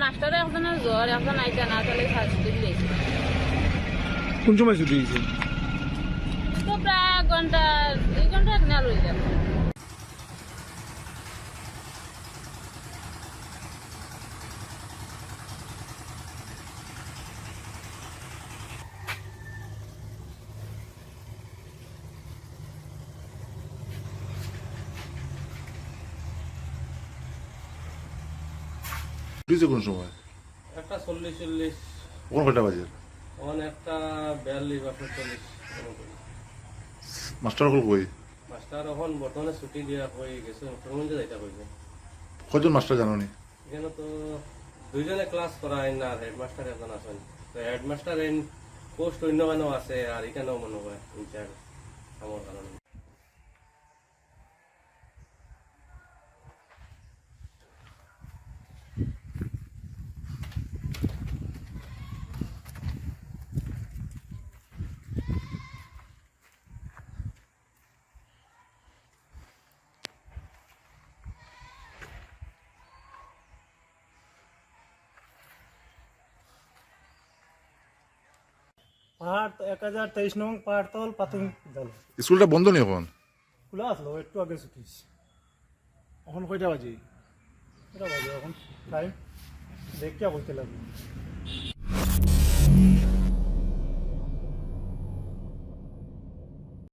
Master একজনের জ্বর, একজন আইতা না তাহলে ছুটি দিয়েছে। কোন সময় ছুটি দিয়েছে? তো প্রায় 1 ঘন্টা 2 ঘন্টা না লই যাবে। দিয়েছে কোন সময়? 1:40 কোন কয়টা বাজে? 1:42 বা 40। মাস্টার হল কই? মাস্টার এখন বর্তমানে ছুটি দিয়া হয়ে গেছে, মুখ্যমন্ত্রী যাইতা কইছে। কয়জন মাস্টার জানোনি? এখানে তো 2জনে ক্লাস করায় না, আর হেডমাস্টার একজন আছেন। তো হেডমাস্টার এন পোস্ট অন্য কেন আছে, আর এখানেও মনে হয় ইনচার্জ আমার কারণে। পাহাড় 1023 নং পাহাড়তল প্রাথমিক বিদ্যালয় স্কুলটা বন্ধ নেই এখন? খোলা আসলো, একটু আগে ছুটিস। এখন কয়টা বাজে? এটা বাজে এখন টাইম দেখতে বলতে লাগবে।